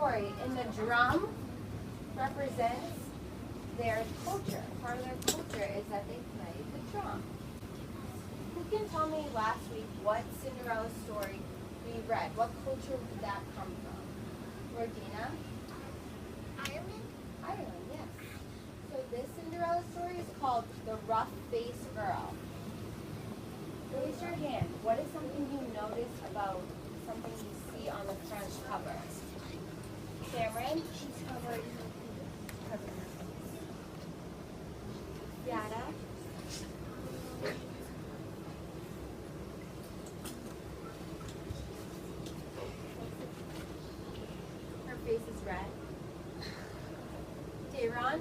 story. And the drum represents their culture. Part of their culture is that they play the drum. Who can tell me last week what Cinderella story we read? What culture did that come from? Regina? Ireland, yes. So this Cinderella story is called The Rough-Faced Girl. Raise your hand. What is something you notice about something you see on the front cover? Cameron? She's covered. Yada? Her face is red. Dayron?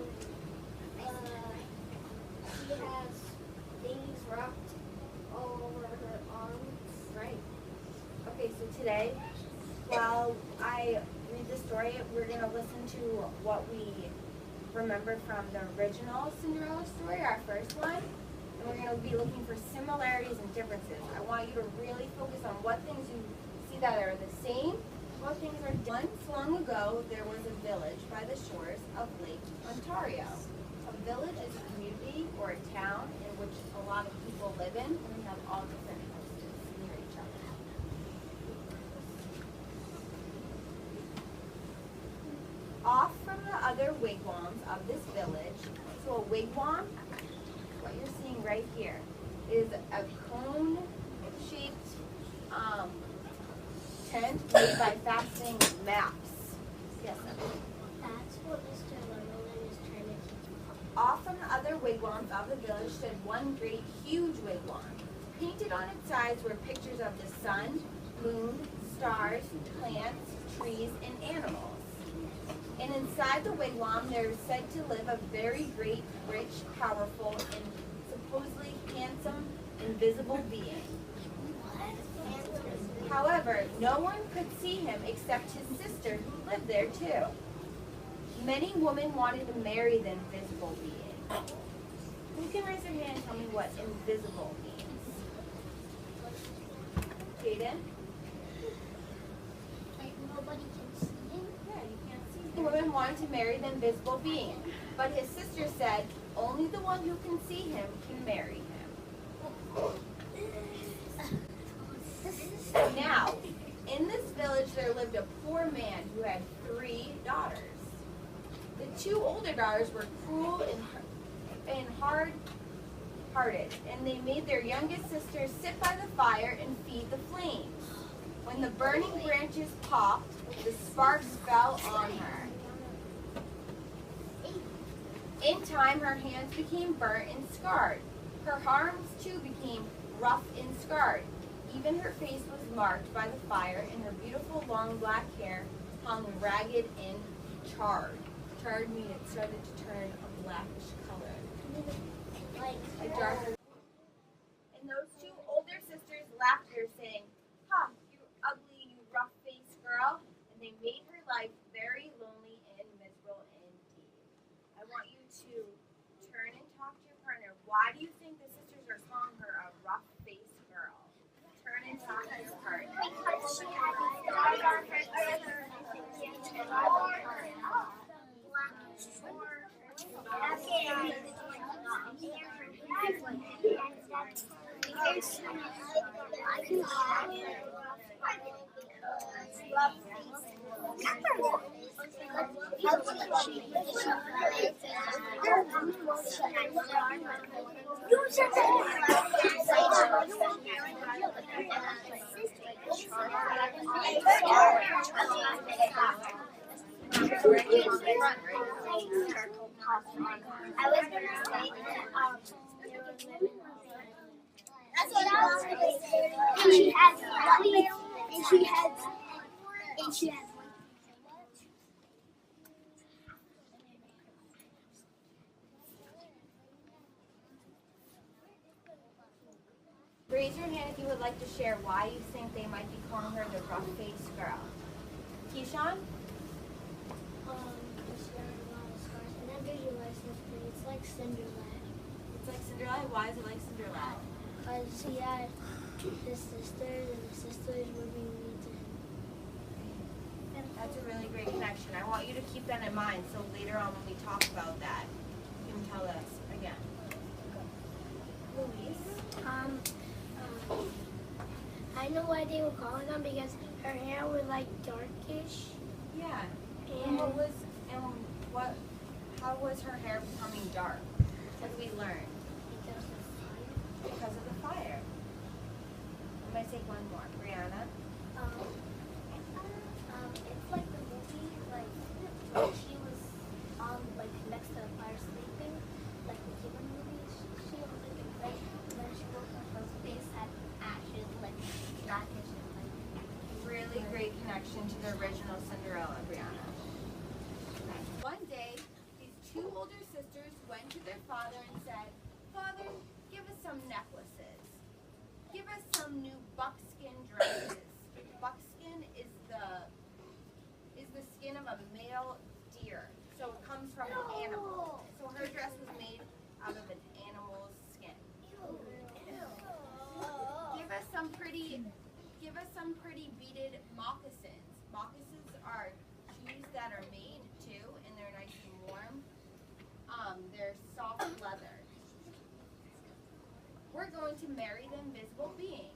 She has things wrapped all over her arms. Right. Okay, so today, while I read the story, we're going to listen to what we remember from the original Cinderella story, our first one. And we're going to be looking for similarities and differences. I want you to really focus on what things you see that are the same, what things are different. Once long ago, there was a village by the shores of Lake Ontario. A village is a community or a town in which a lot of people live in, and we have all different houses near each other. Off from the other wigwams of this village, so a wigwam, what you're seeing right here, is a cone-shaped tent made by fastening maps. Yes, Emily? That's what Mr. Lumberland is trying to teach me. Off from the other wigwams of the village stood one great, huge wigwam. Painted on its sides were pictures of the sun, moon, stars, plants, trees, and animals. And inside the wigwam there is said to live a very great, rich, powerful, and supposedly handsome, invisible being. However, no one could see him except his sister who lived there too. Many women wanted to marry the invisible being. Who can raise their hand and tell me what invisible means? Jaden? Like nobody can see him. Yeah, you can't see him. Women wanted to marry the invisible being, but his sister said only the one who can see him can marry him. Now, in this village there lived a poor man who had 3 daughters. The 2 older daughters were cruel and hard-hearted, and they made their youngest sister sit by the fire and feed the flames. When the burning branches popped, the sparks fell on her. In time, her hands became burnt and scarred. Her arms, too, became rough and scarred. Even her face was marked by the fire, and her beautiful long black hair hung ragged and charred. Charred means it started to turn a blackish color. Like darker. And those 2 older sisters laughed at her, saying, "Ha, you ugly, you rough-faced girl." And they made her life very lonely and miserable indeed. I want you to turn and talk to your partner. Why do you think the sisters are calling her a rough-faced girl? Turn and talk to your partner. Because she had these dark on her head. I was going to say that that's what I was going to say. And she has money, and she has Raise your hand if you would like to share why you think they might be calling her the rough-faced girl. Keyshawn? She had a lot of scars, and I visualized this, but it's like Cinderella. It's like Cinderella. Why is it like Cinderella? Because she had the sisters, and the sisters were being mean to him. That's a really great connection. keep that in mind, so later on when we talk about that, you can tell us again. Louise? I know why they were calling them because her hair was like darkish. Yeah. And how was her hair becoming dark? What did we learn? Because of the fire. I'm gonna take one more. Brianna? It's like the movie, like when she was like next to the fire sleeping, like the human movie. She was like when she woke up, her face had ashes, like blackish and like. Really great connection to the original Cinderella, Brianna. One day, these two older sisters went to their father and said, "Father, give us some necklaces. Give us some new buckskin dresses." Buckskin is the skin of a male deer. So it comes from an animal. So her dress was made out of an animal's skin. Give us some pretty beaded moccasins. Moccasins are shoes that are made too, and they're nice and warm. They're soft leather. We're going to marry the invisible being.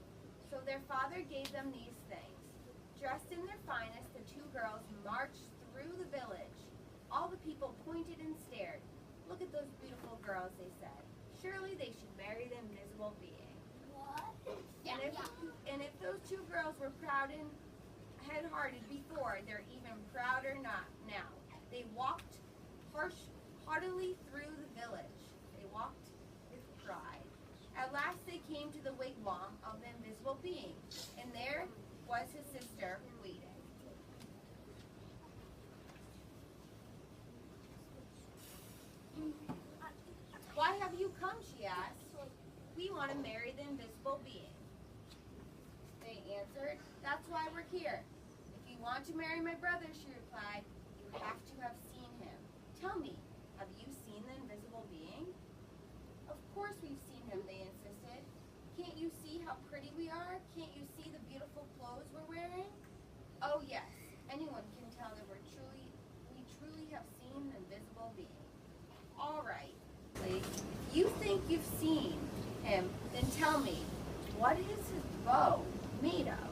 So their father gave them these things. Dressed in their finest, the two girls marched through the village. All the people pointed and stared. "Look at those beautiful girls," they said. "Surely they should marry the invisible being." And if those two girls were proud and head-hearted before, they're even prouder not now. They walked heartily through the village. They walked with pride. At last they came to the wigwam of the invisible being, and there was his sister waiting. "Why have you come?" she asked. "We want to marry the invisible being." They answered, "That's why we're here." "If you want to marry my brother," she replied, "you have to have seen him. Tell me, have you seen the invisible being?" "Of course we've seen him," they insisted. "Can't you see how pretty we are? Can't you see the beautiful clothes we're wearing?" "Oh yes, anyone can tell that we truly have seen the invisible being." "All right, if you think you've seen him, then tell me, what is his bow made of?"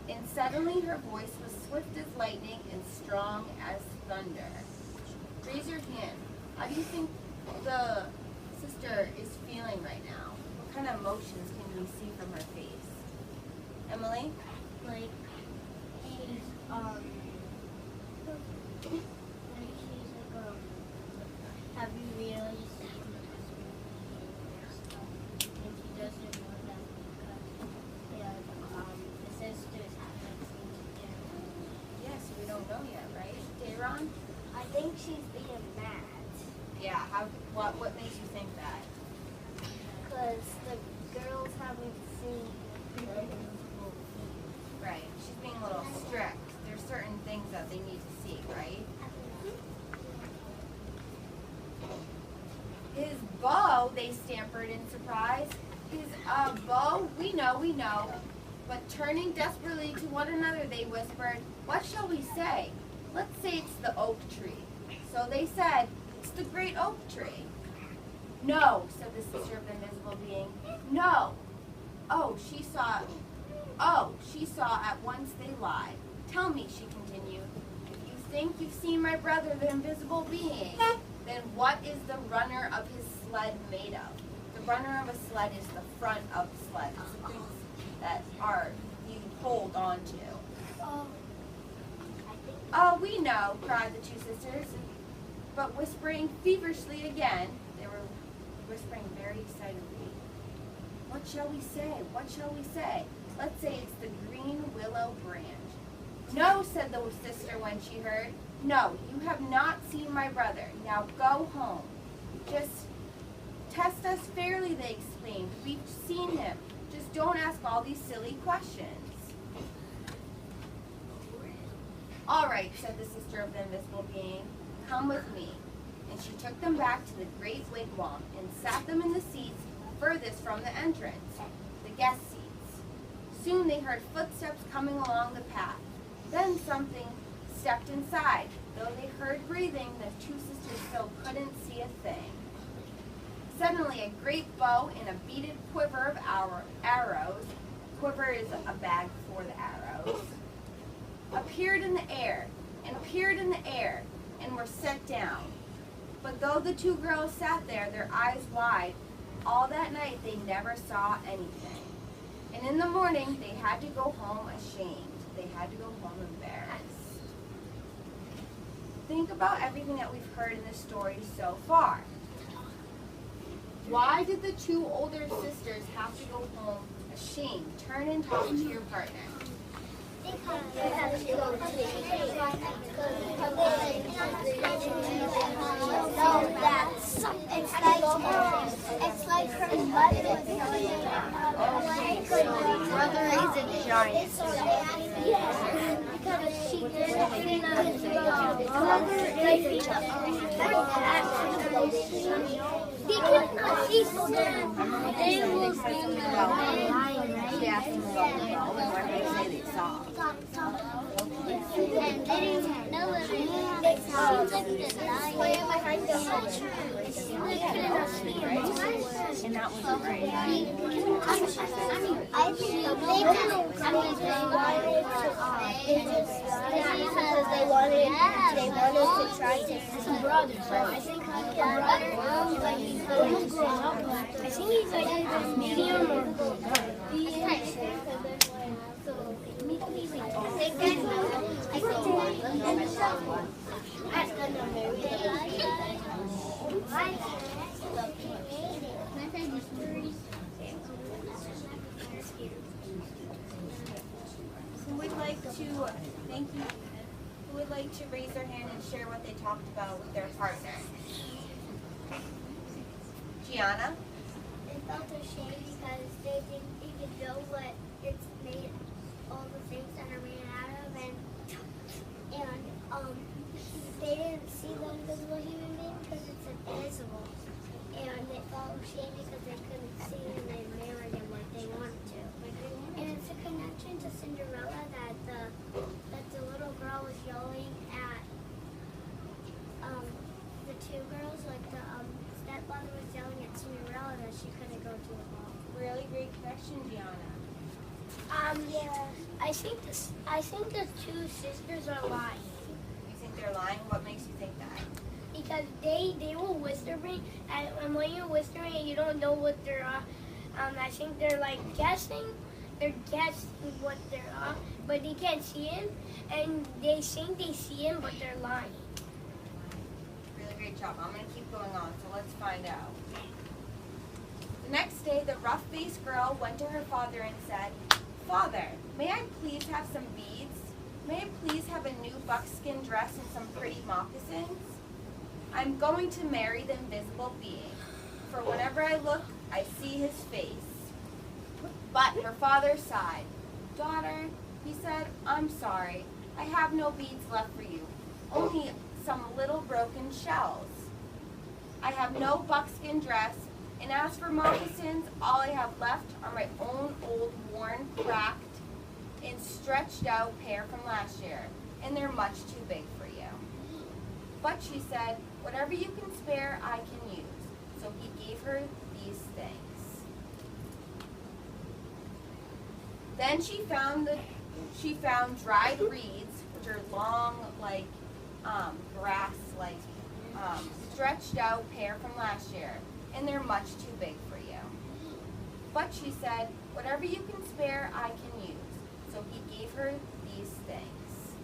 And suddenly her voice was swift as lightning and strong as thunder. Raise your hand. How do you think the sister is feeling right now? What kind of emotions can you see from her face? Emily? Like she's have you really seen the and she doesn't know that because the sisters haven't seen together. Yes, we don't know yet, right? Dayron? I think she's being mad. Yeah, what makes you think that? Because the girls haven't seen the invisible being. Right, she's being a little strict. There's certain things that they need to see, right? "His bow," they stammered in surprise. "His bow? We know. But turning desperately to one another, they whispered, 'What shall we say? Let's say it's the oak tree.' So they said, 'It's the great oak tree.'" "No," said the sister of the invisible being. "No. Oh, she saw at once they lied. Tell me," she continued, "if you think you've seen my brother, the invisible being, then what is the runner of his sled made of?" The runner of a sled is the front of the sled. It's the things that you hold on to. "Oh, we know," cried the two sisters, but whispering feverishly again. They were whispering very excitedly. "What shall we say? What shall we say? Let's say it's the green willow branch." "No," said the sister when she heard. "No, you have not seen my brother. Now go home." "Just test us fairly," they exclaimed. "We've seen him. Just don't ask all these silly questions." "All right," said the sister of the invisible being. "Come with me." And she took them back to the great wigwam and sat them in the seats furthest from the entrance, the guest seats. Soon they heard footsteps coming along the path. Then something stepped inside. Though they heard breathing, the two sisters still couldn't see a thing. Suddenly, a great bow and a beaded quiver of arrows, quiver is a bag for the arrows, appeared in the air, and were set down. But though the two girls sat there, their eyes wide, all that night they never saw anything. And in the morning, they had to go home ashamed. They had to go home embarrassed. Think about everything that we've heard in this story so far. Why did the two older sisters have to go home ashamed? Turn and talk to your partner. It's like her mother was telling her brother is a giant. Yeah, because she didn't think mother is they could not see they will see She asked them about the bow and what they say they saw. and they didn't know it. They looked at way behind the house. And that was right. I think they wanted because they wanted to try to some brothers. I think he's like medium or Who would like to, thank you, who would like to raise their hand and share what they talked about with their partner? Gianna? They felt ashamed because they didn't even know what it's made, all the things that are made out of, and they didn't see the invisible human being because it's invisible, and they felt ashamed because they couldn't see and they married him like they wanted to. And it's a connection to Cinderella that the little girl was yelling at the two girls, like the stepmother was yelling at Cinderella that she couldn't go to the ball. Really great connection, Gianna. Yeah. I think the two sisters are lying. You think they're lying? What makes you think that? Because they were whispering, and when you're whispering and you don't know what they're I think they're like guessing. They're guessing what they're but they can't see him, and they think they see him, but they're lying. Really great job. I'm going to keep going on, so let's find out. The next day, the rough-faced girl went to her father and said, "Father, may I please have some beads? May I please have a new buckskin dress and some pretty moccasins? I'm going to marry the invisible being, for whenever I look, I see his face." But her father sighed. "Daughter," he said, "I'm sorry. I have no beads left for you, only some little broken shells. I have no buckskin dress, and as for moccasins, all I have left are my own old, worn, cracked, and stretched out pair from last year, and they're much too big for you." But she said, "Whatever you can spare, I can use." So he gave her these things. Then she found dried reeds, which are long, like grass, like stretched out pear from last year, and they're much too big for you. But she said, "Whatever you can spare, I can use." So he gave her these things.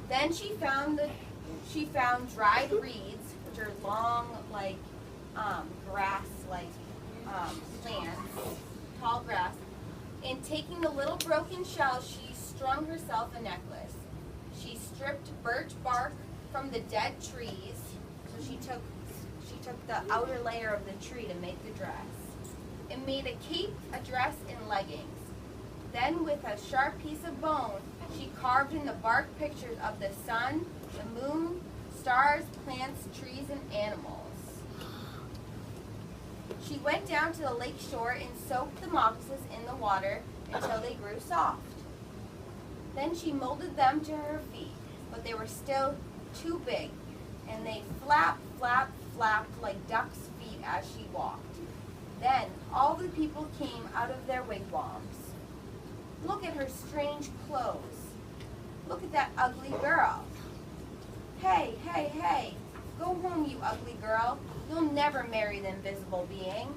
Then she found dried reeds, which are long, like grass, like plants, tall grass, and taking the little broken shells, she strung herself a necklace. She stripped birch bark from the dead trees, so she took the outer layer of the tree to make the dress, and made a cape, a dress, and leggings. Then with a sharp piece of bone, she carved in the bark pictures of the sun, the moon, stars, plants, trees, and animals. She went down to the lake shore and soaked the moccasins in the water until they grew soft. Then she molded them to her feet, but they were still too big, and they flapped, flapped, flapped like ducks' feet as she walked. Then all the people came out of their wigwams. Look at her strange clothes. Look at that ugly girl. Hey, hey, hey, go home, you ugly girl. You'll never marry the invisible being.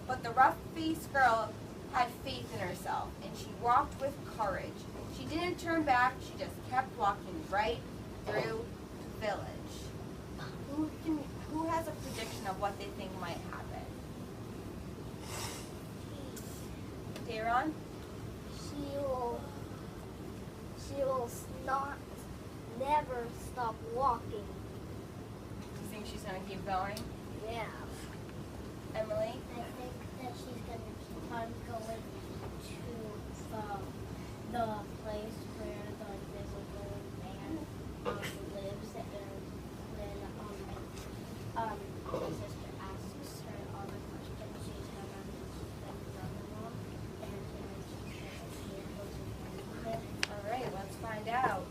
But the rough-faced girl had faith in herself, and she walked with courage. She didn't turn back, she just kept walking right through the village. Who has a prediction of what they think might happen? Dayron? She will not never stop walking. You think she's gonna keep going? Yeah. Emily? I think that she's gonna keep on going to the place where the invisible man lives, and then my sister asks her all the questions she's gonna run along, and then she's gonna be able to answer. All right, let's find out.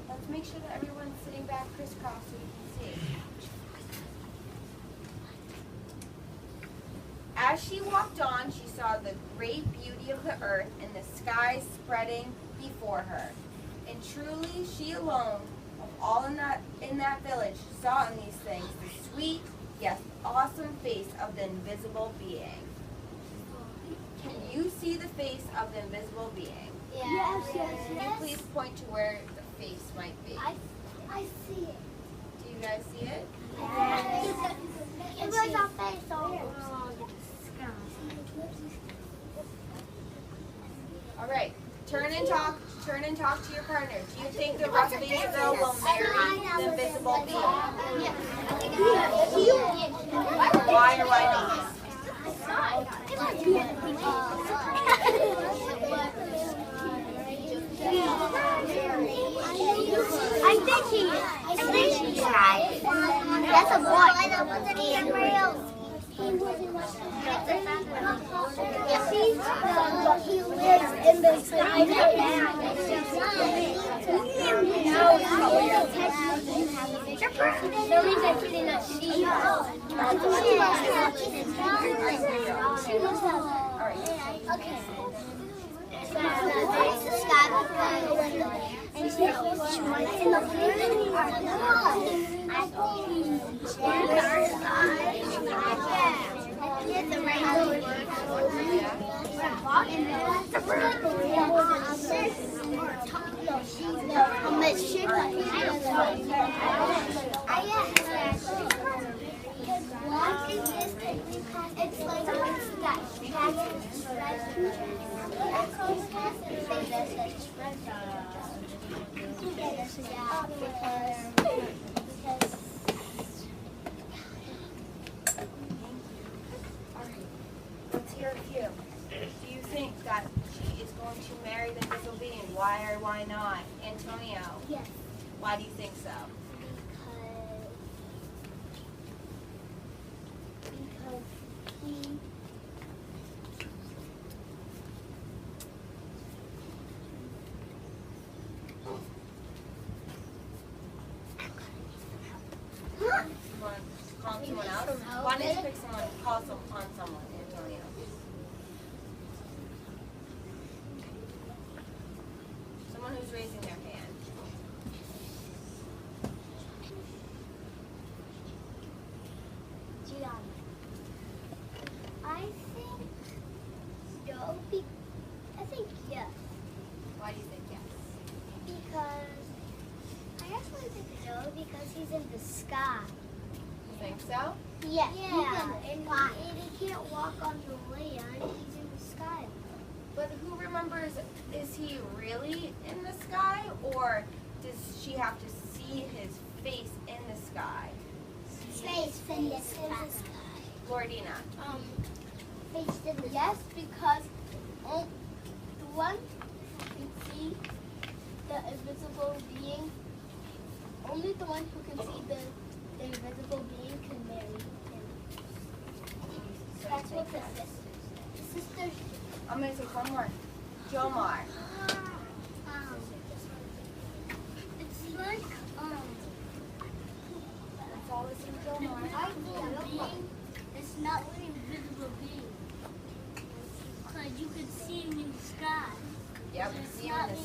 Let's make sure that everyone's sitting back crisscross so we can see. As she walked on, she saw the great beauty of the earth and the sky spreading before her. And truly, she alone, of all in that village, saw in these things the sweet, yes, awesome face of the invisible being. Can you see the face of the invisible being? Yes, yes, Can you please point to where the face might be? I see it. Do you guys see it? Yes. It was a face all All right. Turn and talk to your partner. Do you think the rough-faced girl will marry the invisible being? Why or why not? I think she tried. That's a boy. He lives in the sky. The reason she did not see it's like Let's hear a few. Do you think that she is going to marry the invisible being? Why or why not? Antonio, yes. why do you think so? Because he You want to call someone out? Why don't you pick someone, on someone, Antonio? Someone who's raising their hand. Gianna. I think no. I think yes. Why do you think yes? Because I actually think no because he's in the sky. You think so? Yeah. And he can't walk on the land. He's in the sky. But who remembers, is he really in the sky, or does she have to see his face in the sky? Face in the sky. Lordina. Face in the yes, because the one who can see the invisible being, only the one who can see the invisible being can marry him. That's what the sisters say. The sisters. I'm going to take one more. Jomar.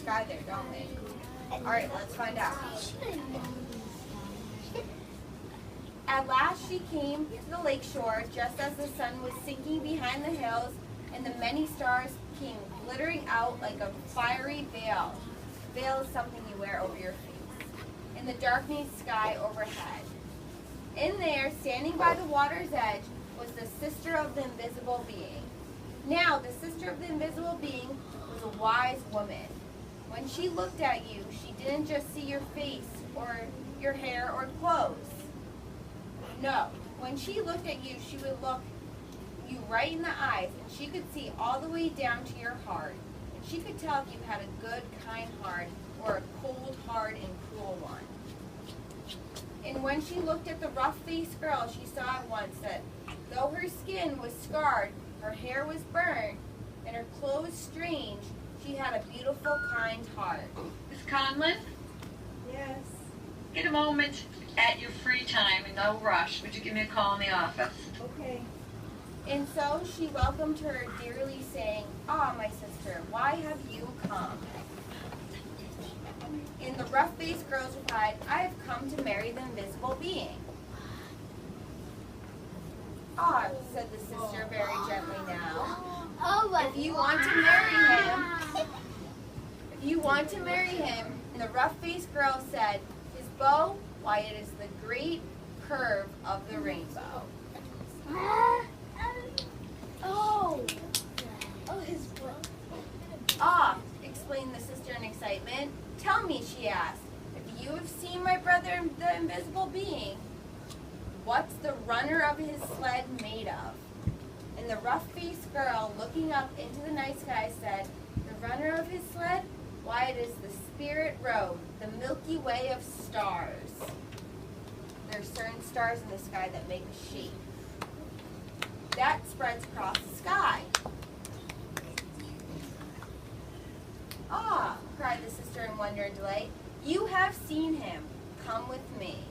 sky there, don't they? Alright, let's find out. At last she came to the lake shore just as the sun was sinking behind the hills and the many stars came glittering out like a fiery veil. Veil is something you wear over your face. In the darkening sky overhead. In there, standing by the water's edge, was the sister of the invisible being. Now, the sister of the invisible being was a wise woman. When she looked at you, she didn't just see your face or your hair or clothes. No, when she looked at you, she would look you right in the eyes, and she could see all the way down to your heart. And she could tell if you had a good, kind heart or a cold, hard, and cruel one. And when she looked at the rough-faced girl, she saw at once that though her skin was scarred, her hair was burned, and her clothes strange, she had a beautiful, kind heart. Miss Conlon, Yes. get a moment at your free time and no rush. Would you give me a call in the office? Okay. And so she welcomed her dearly, saying, "Ah, my sister, why have you come?" And the rough-faced girl replied, "I have come to marry the invisible being." "Ah," said the sister very gently now, "if you want to marry him, and the rough-faced girl said, "His bow, why it is the great curve of the rainbow." His book. "Ah," explained the sister in excitement. "Tell me," she asked, "if you have seen my brother, the invisible being, what's the runner of his sled made of?" And the rough-faced girl, looking up into the night sky, said, "The runner of his sled? Why, it is the spirit road, the Milky Way of stars." There are certain stars in the sky that make a shape. That spreads across the sky. "Ah," cried the sister in wonder and delight, "you have seen him. Come with me."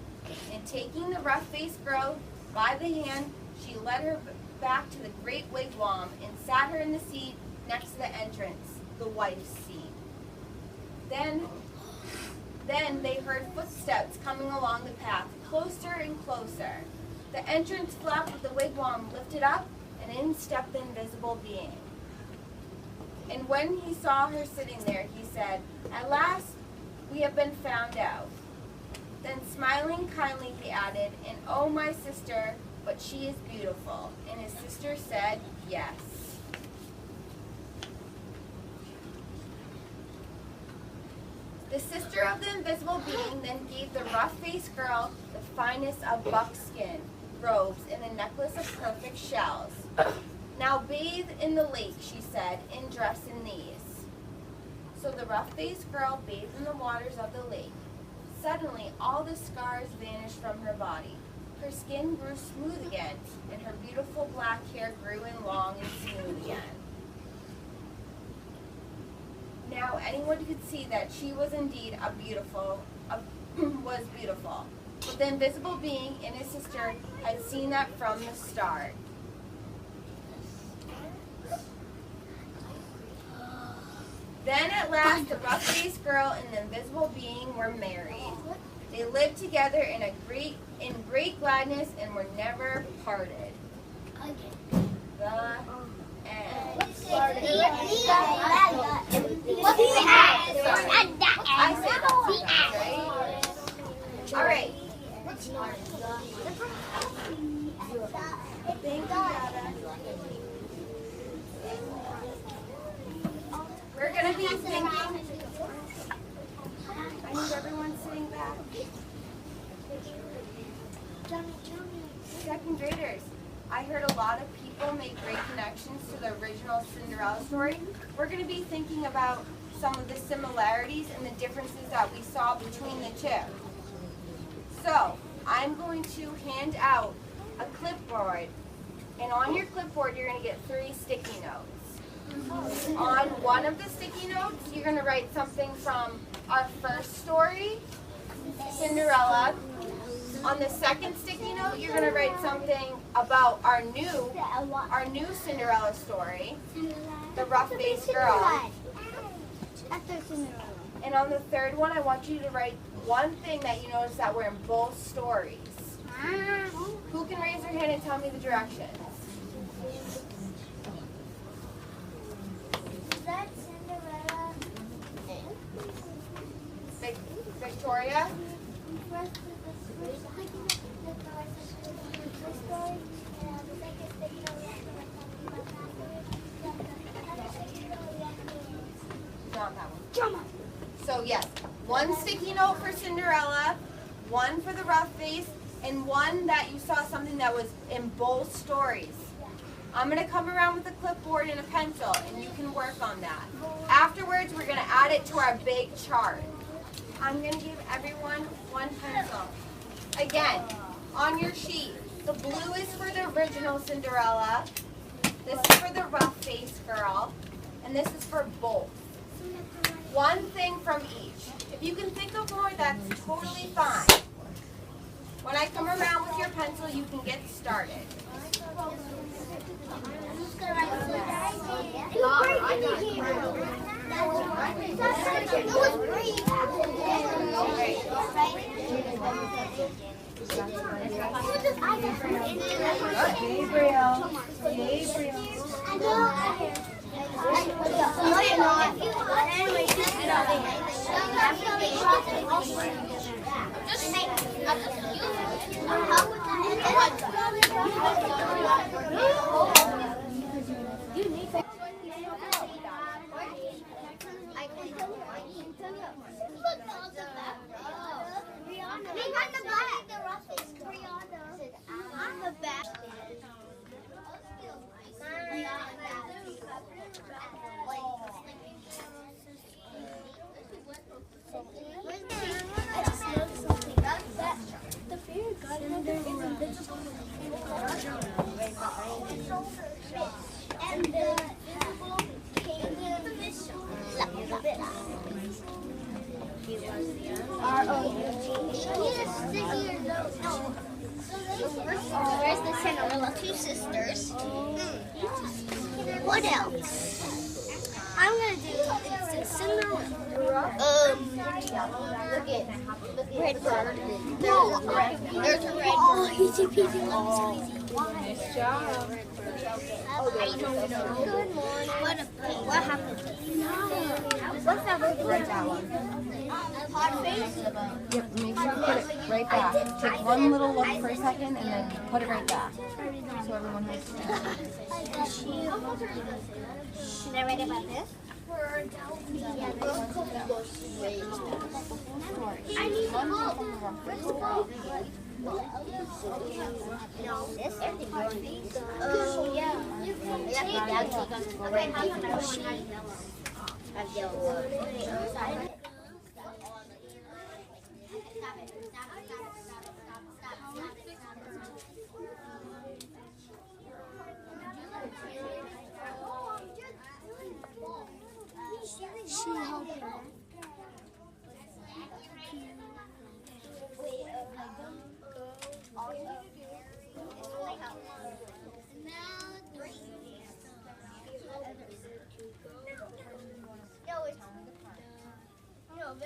And taking the rough-faced girl by the hand, she led her back to the great wigwam and sat her in the seat next to the entrance, the wife's seat. Then they heard footsteps coming along the path, closer and closer. The entrance flap of the wigwam lifted up, and in stepped the invisible being. And when he saw her sitting there, he said, "At last we have been found out." Then smiling kindly, he added, "And oh, my sister, but she is beautiful." And his sister said, "Yes." The sister of the invisible being then gave the rough-faced girl the finest of buckskin robes and a necklace of perfect shells. "Now bathe in the lake," she said, "and dress in these." So the rough-faced girl bathed in the waters of the lake. Suddenly, all the scars vanished from her body. Her skin grew smooth again, and her beautiful black hair grew in long and smooth again. Now anyone could see that she was indeed was beautiful. But the invisible being and his sister had seen that from the start. Then at last the rough-faced girl and the invisible being were married. They lived together in great gladness and were never parted. The end. I said that, right? All right. Thank you, Dada. We're going to be thinking. I need everyone sitting back. Second graders, I heard a lot of people make great connections to the original Cinderella story. We're going to be thinking about some of the similarities and the differences that we saw between the two. So, I'm going to hand out a clipboard, and on your clipboard you're going to get 3 sticky notes. On one of the sticky notes, you're going to write something from our first story, Cinderella. On the second sticky note, you're going to write something about our new Cinderella story, The Rough-Faced Girl. After Cinderella. And on the third one, I want you to write one thing that you notice that were in both stories. Who can raise their hand and tell me the directions? Is that Cinderella? Victoria? Not that one. So yes, one sticky note for Cinderella, one for the rough face, and one that you saw something that was in both stories. I'm going to come around with a clipboard and a pencil, and you can work on that. Afterwards, we're going to add it to our big chart. I'm going to give everyone one pencil. Again, on your sheet, the blue is for the original Cinderella, this is for the rough face girl, and this is for both. One thing from each. If you can think of more, that's totally fine. When I come around with your pencil, you can get started. There's the Cinderella, two sisters. What else? I'm gonna do it's Cinderella. Look at Red Bird. There's a Red Bird. Easy peasy, nice job. I don't know. Good morning. What happened? Let's have her write that one. Yep, make sure you put it right back. Take one little look for a second and then put it right back. So everyone has to see. Should I write about this? I need one more. This? She helped her.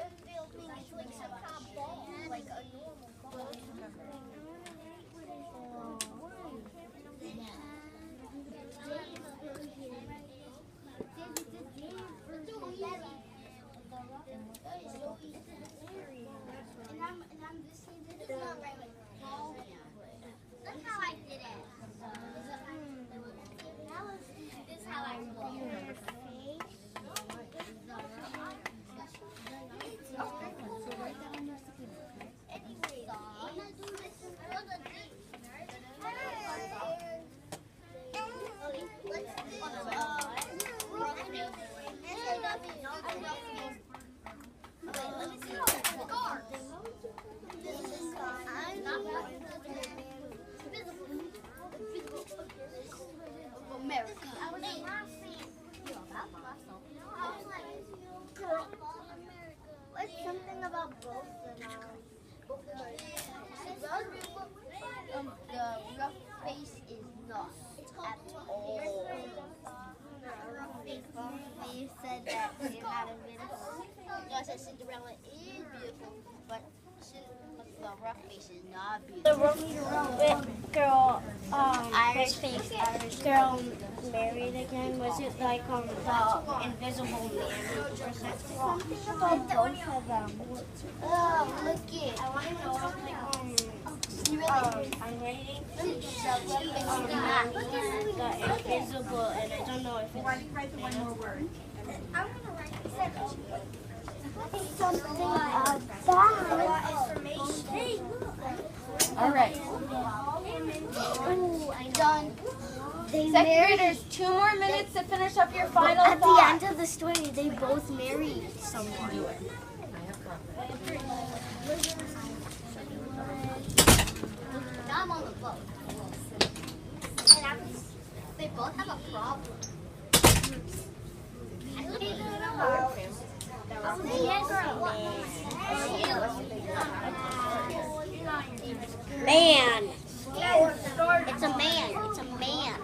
It's like some kind of ball, like a normal ball. Look how I did it. This is how I roll. America. What's something about both the rough face is not at all. You said that you're not a bit of but the rough face is not The beautiful. rough girl, Irish face. girl married again. Was it like the Invisible Man or something? Something about both of them. Oh, look it. I want to know I'm waiting the Invisible, and I don't know if it's. Why do you write the one more word? I'm gonna write something about information. All right. Ooh, I'm done. They Second married. graders, 2 more minutes to finish up your final At the thought. end of the story, they both married someone. Now I'm on the boat. And they both have a problem. Man. It's a man. It's a man.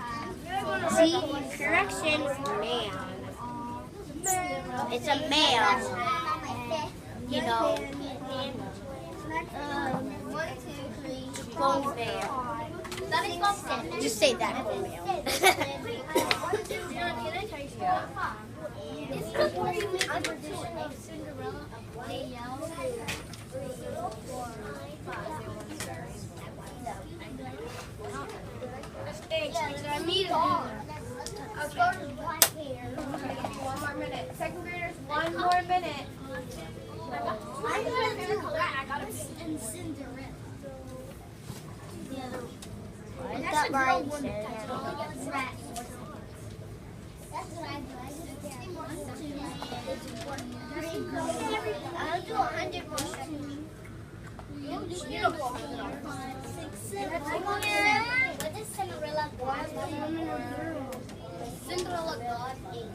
See, correction, man. It's a male. You know. Bone bear. Just say that for male. It's the story we ever do of Cinderella. They yell. One more minute. Second graders, 1 more minute. I got a fair color. I got it in Cinderella. The other one. That's a girl one. That's rat. That's what I do. I just get more stuff. I'll do 100 more seconds. You don't go 100. What is Cinderella God? Cinderella God 8.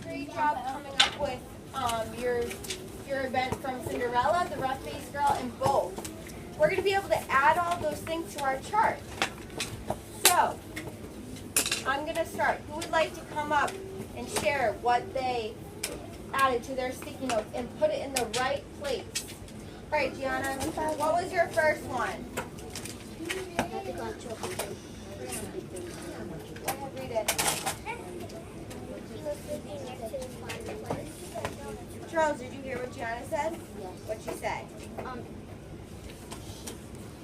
Great job coming up with your event from Cinderella, the rough-faced girl, and both. We're going to be able to add all those things to our chart. So, I'm going to start. Who would like to come up and share what they added to their sticky notes and put it in the right place? All right, Gianna, what was your first one? Go ahead, read it. Charles, did you hear what Gianna said? Yes. What'd she say?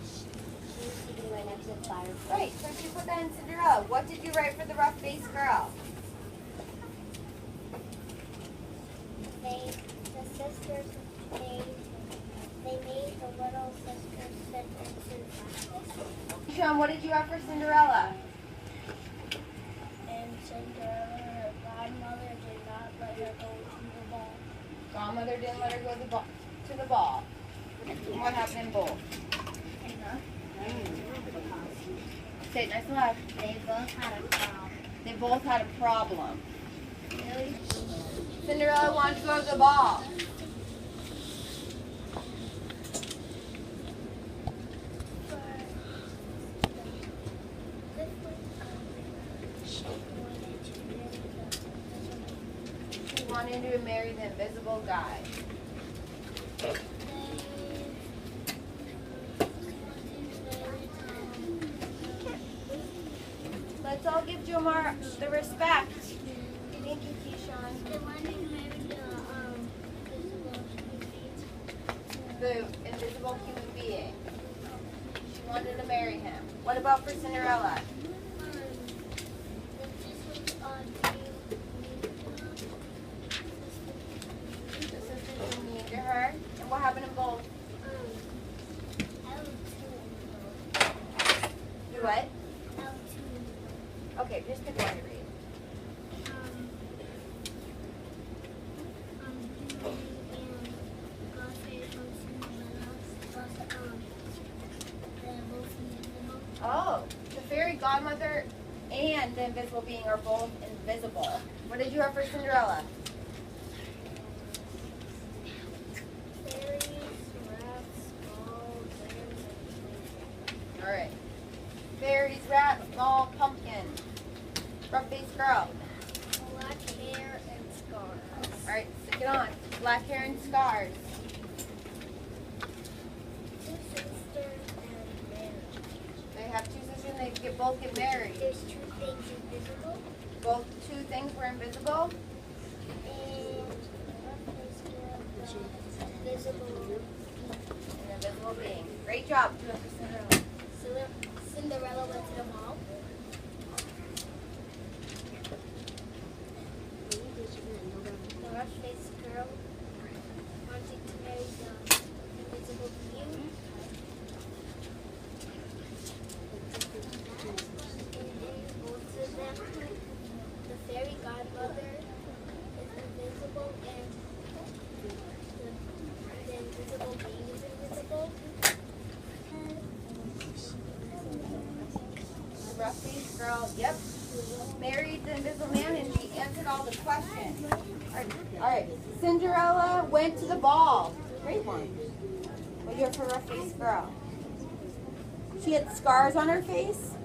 She was sitting right next to the fire. Right, so she put that in Cinderella. What did you write for the rough-faced girl? The sisters made the little sisters sit into Sean, what did you have for Cinderella? and Cinderella, her godmother did not let her go to the ball. Godmother didn't let her go to the ball. What happened in both? Say it nice and loud. They both had a problem. They both had a problem. Cinderella wanted to go to the ball. She wanted to marry the invisible guy. Let's all give Jomar the respect. Thank you, Keyshawn. The invisible human being. She wanted to marry him. What about for Cinderella? The sisters were mean to her. And what happened in both? You what? Okay, just pick one to read. Oh, the fairy godmother and the invisible being are both invisible. What did you have for Cinderella? All right. Fairies, rats, small pumpkin. Rough-faced girl. Black hair and scars. All right, Get on. Black hair and scars. Two sisters and married. They have two sisters and they both get married. There's two things invisible. Both two things were invisible. And invisible. An invisible being. Great job. Cinderella went to the mall. The rough-faced girl wanting to marry the invisible being. And both of them, the fairy godmother is invisible and the invisible being is invisible. The rough-faced girl, yep, married the invisible man and she answered all the questions. All right. Cinderella went to the ball. Great one. What do you have for rough-faced girl? She had scars on her face.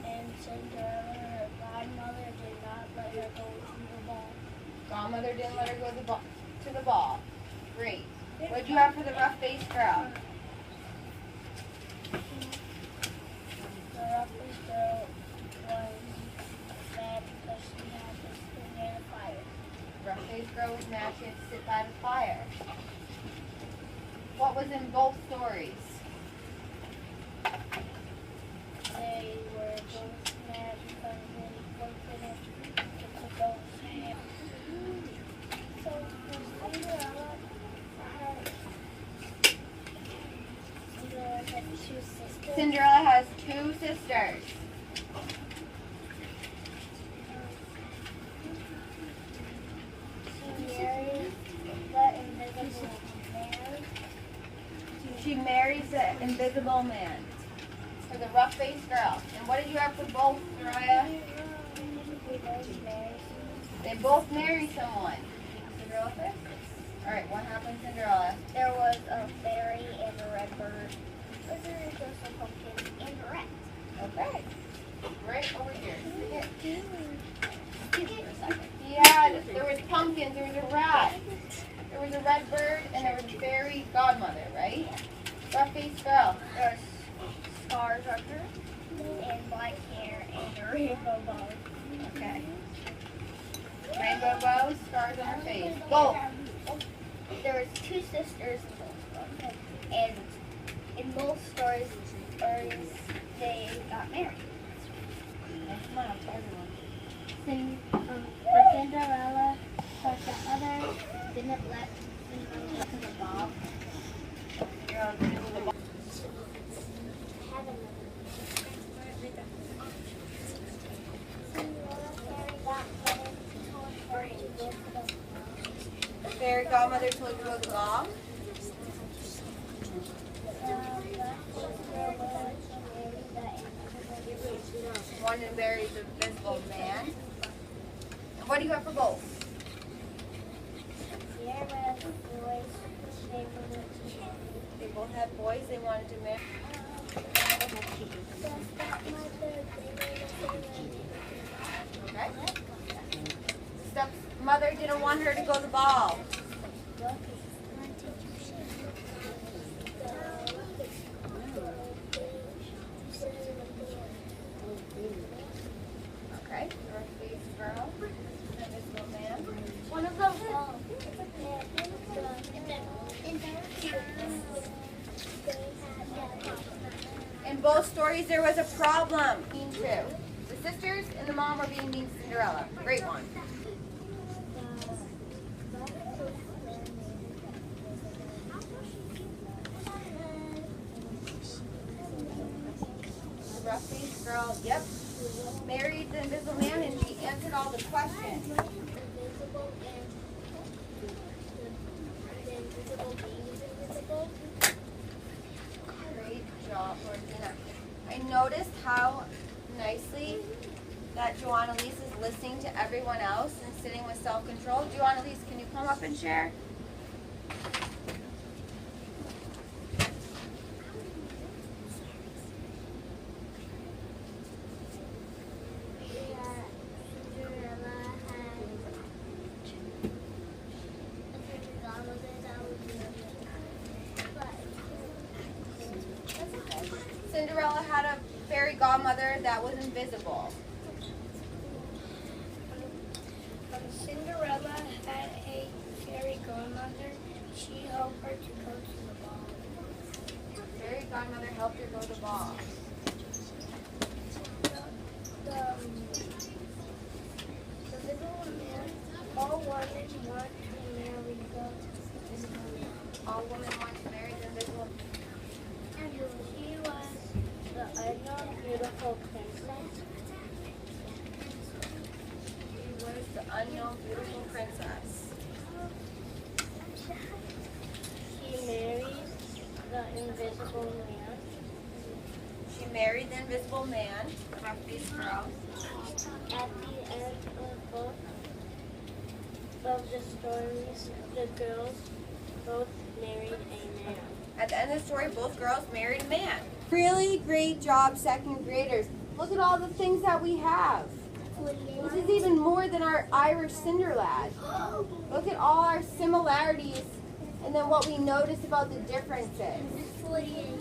And Cinderella, her godmother, did not let her go to the ball. Godmother didn't let her go to the ball. Great. What do you have for the rough-faced girl? The roughest girl was mad because she had to sit near the fire. Rough-faced girl was mad she had to sit by the fire. What was in both stories? They were both mad because they both didn't get to go swim. So Cinderella had two sisters. Cinderella has two sisters. She married the invisible man. She marries the invisible man. For the rough-faced girl. And what did you have for both, Mariah? They both married. They both marry someone. Cinderella first? Alright, what happened, Cinderella? There was a fairy and a red bird. There was a pumpkin and a rat. Okay. Right over here. Excuse me for a second. Yeah, there was pumpkins, there was a rat. There was a red bird, and there was a fairy godmother, right? Rough-faced girl. There's scars on her, and black hair, and a rainbow bow. Okay. Rainbow bow, scars on her face. Go. There was two sisters in both of them, and in both stories, they got married. Come on, everyone. Cinderella, her mother didn't let them go to the ball. The fairy godmother told you to go to the ball. One to marry the invisible man. And what do you have for both? They both had boys they wanted to marry. Okay. Stepmother didn't want her to go to the ball. Okay. Rough-faced girl. Invisible man. One of them In both stories, there was a problem. Mean too. The sisters and the mom were being mean to Cinderella. Great one. The rough-faced girl, yep, married the invisible man, and she answered all the questions. invisible and the invisible being is invisible. Great job, Georgina. I noticed how nicely that Joanna Lise is listening to everyone else and sitting with self-control. Joanna Lise, can you come up and share? Cinderella godmother that was invisible. Cinderella had a fairy godmother. She helped her to go to the ball. Fairy godmother helped her go to the ball. The visible man, all women want to marry the visible man. All women want to marry the invisible. She was the unknown beautiful princess. She was the unknown beautiful princess. She married the invisible man. She married the invisible man. Half these girls. At the end of the stories, the girls both married a man. At the end of the story, both girls married a man. Really great job, second graders. Look at all the things that we have. This is even more than our Irish Cinderlad. Look at all our similarities and then what we notice about the differences. 48.